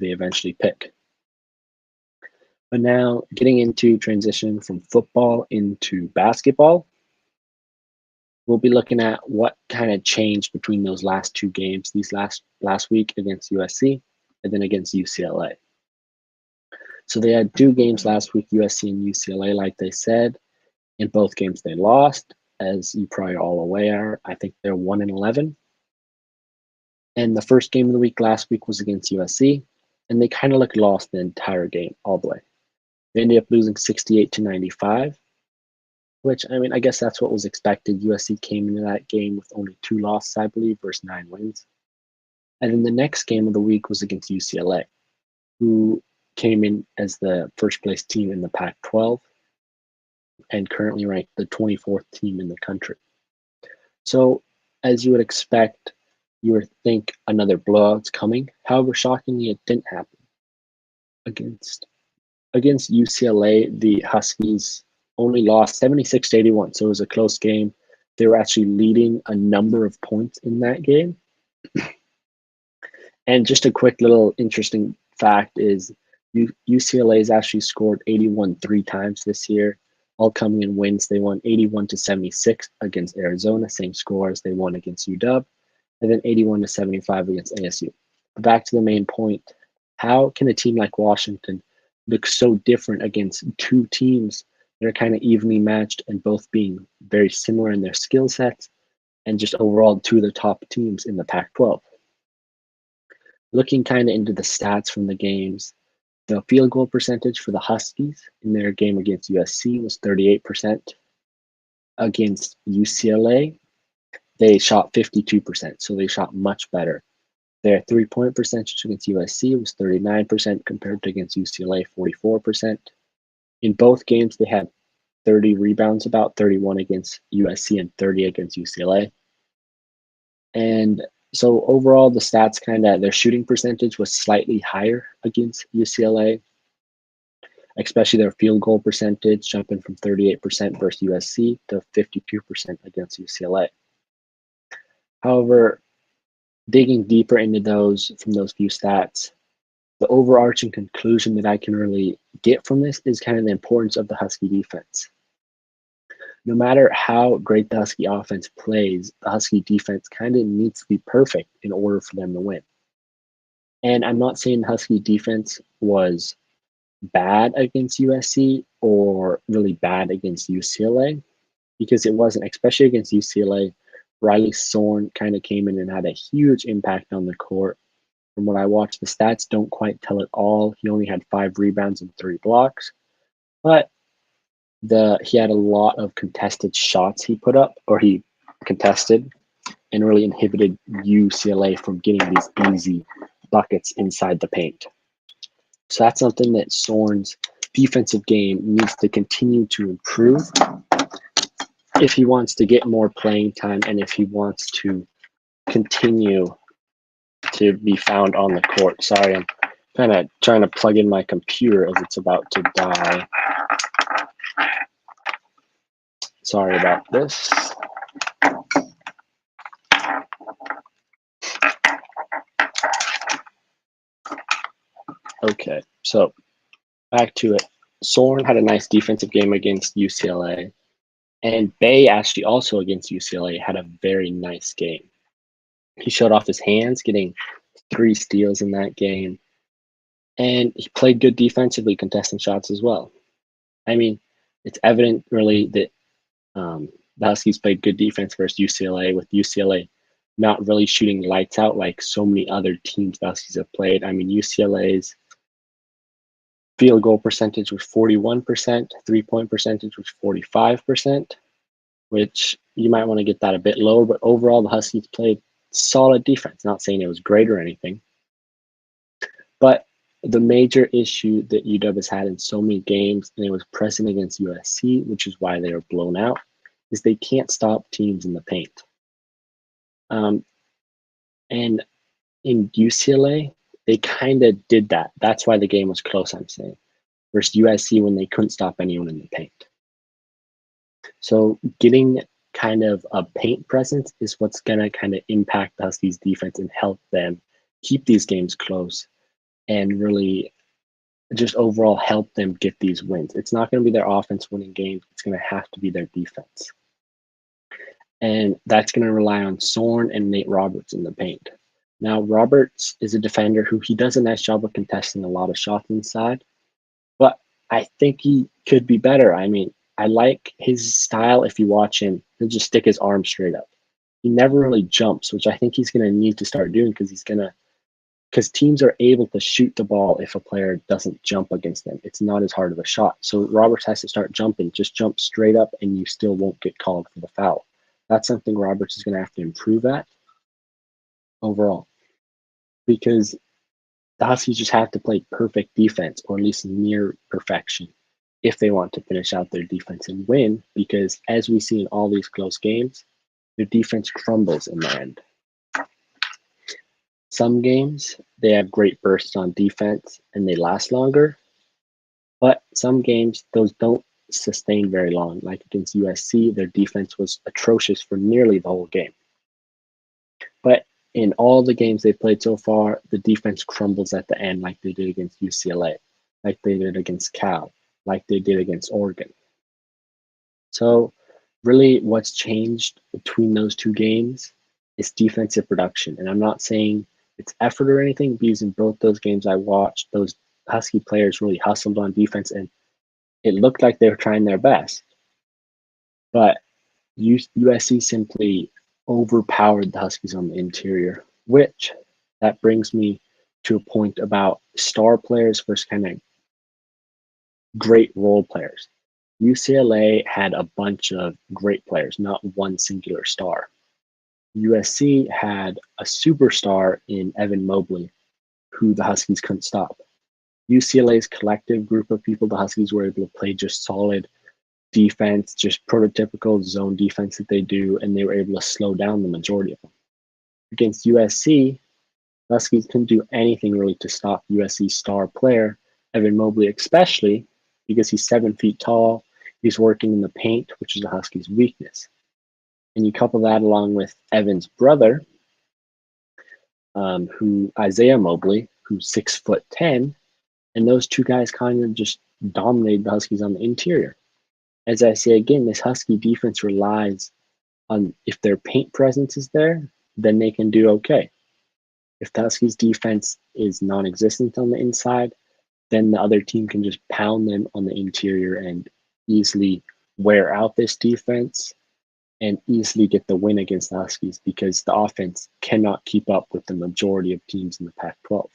they eventually pick. But now getting into transition from football into basketball, we'll be looking at what kind of changed between those last two games, these last week against USC and then against UCLA. So they had two games last week, USC and UCLA, like they said. In both games they lost, as you probably all aware. I think they're 1-11. And the first game of the week last week was against USC, and they kind of looked lost the entire game all the way. They ended up losing 68-95, which, I mean, I guess that's what was expected. USC came into that game with only 2 losses, I believe, versus 9 wins. And then the next game of the week was against UCLA, who came in as the first place team in the Pac-12 and currently ranked the 24th team in the country. So, as you would expect, you would think another blowout's coming. However, shockingly, it didn't happen. Against UCLA, the Huskies only lost 76-81, so it was a close game. They were actually leading a number of points in that game. And just a quick little interesting fact is UCLA has actually scored 81 3 times this year, all coming in wins. They won 81-76 against Arizona, same score as they won against UW, and then 81-75 against ASU. Back to the main point, how can a team like Washington look so different against two teams that are kind of evenly matched and both being very similar in their skill sets and just overall two of the top teams in the Pac-12? Looking kind of into the stats from the games, the field goal percentage for the Huskies in their game against USC was 38%. Against UCLA, they shot 52%, so they shot much better. Their three-point percentage against USC was 39% compared to against UCLA, 44%. In both games, they had 30 rebounds, about 31 against USC and 30 against UCLA. And so overall, the stats kind of, their shooting percentage was slightly higher against UCLA, especially their field goal percentage jumping from 38% versus USC to 52% against UCLA. However, digging deeper into those from those few stats, the overarching conclusion that I can really get from this is kind of the importance of the Husky defense. No matter how great the Husky offense plays, the Husky defense kind of needs to be perfect in order for them to win. And I'm not saying the Husky defense was bad against USC or really bad against UCLA, because it wasn't, especially against UCLA. Riley Sorn kind of came in and had a huge impact on the court. From what I watched, the stats don't quite tell it all. He only had 5 rebounds and 3 blocks, but he had a lot of contested shots he put up, or he contested, and really inhibited UCLA from getting these easy buckets inside the paint. So that's something that Sorn's defensive game needs to continue to improve if he wants to get more playing time and if he wants to continue to be found on the court. Sorry, I'm kind of trying to plug in my computer as it's about to die. Sorry about this. Okay, so back to it. Sorn had a nice defensive game against UCLA, and Bay actually also against UCLA had a very nice game. He showed off his hands, getting 3 steals in that game, and he played good defensively, contesting shots as well. I mean, it's evident really that the Huskies played good defense versus UCLA, with UCLA not really shooting lights out like so many other teams the Huskies have played. I mean, UCLA's field goal percentage was 41%, three-point percentage was 45%, which you might want to get that a bit lower, but overall the Huskies played solid defense. Not saying it was great or anything, but the major issue that UW has had in so many games, and it was present against USC, which is why they were blown out, is they can't stop teams in the paint. And in UCLA, they kind of did that. That's why the game was close, I'm saying, versus USC when they couldn't stop anyone in the paint. So getting kind of a paint presence is what's going to kind of impact the Huskies defense and help them keep these games close. and really just overall help them get these wins. It's not going to be their offense winning games. It's going to have to be their defense. And that's going to rely on Sorn and Nate Roberts in the paint. Now, Roberts is a defender who he does a nice job of contesting a lot of shots inside, but I think he could be better. I mean, I like his style. If you watch him, he'll just stick his arm straight up. He never really jumps, which I think he's going to need to start doing because teams are able to shoot the ball if a player doesn't jump against them. It's not as hard of a shot. So Roberts has to start jumping. Just jump straight up and you still won't get called for the foul. That's something Roberts is going to have to improve at overall, because the Huskies just have to play perfect defense, or at least near perfection, if they want to finish out their defense and win, because as we see in all these close games, their defense crumbles in the end. Some games, they have great bursts on defense and they last longer, but some games, those don't sustain very long. Like against USC, their defense was atrocious for nearly the whole game. But in all the games they've played so far, the defense crumbles at the end, like they did against UCLA, like they did against Cal, like they did against Oregon. So really what's changed between those two games is defensive production. And I'm not saying it's effort or anything, because in both those games I watched, those Husky players really hustled on defense and it looked like they were trying their best. But USC simply overpowered the Huskies on the interior, which that brings me to a point about star players versus kind of great role players. UCLA had a bunch of great players, not one singular star. USC had a superstar in Evan Mobley, who the Huskies couldn't stop. UCLA's collective group of people, the Huskies were able to play just solid defense, just prototypical zone defense that they do, and they were able to slow down the majority of them. Against USC, the Huskies couldn't do anything really to stop USC's star player, Evan Mobley, especially because he's 7 feet tall. He's working in the paint, which is the Huskies' weakness. And you couple that along with Evan's brother, who Isaiah Mobley, who's 6'10", and those two guys kind of just dominated the Huskies on the interior. As I say again, this Husky defense relies on, if their paint presence is there, then they can do okay. If the Huskies defense is non-existent on the inside, then the other team can just pound them on the interior and easily wear out this defense and easily get the win against the Huskies, because the offense cannot keep up with the majority of teams in the Pac-12.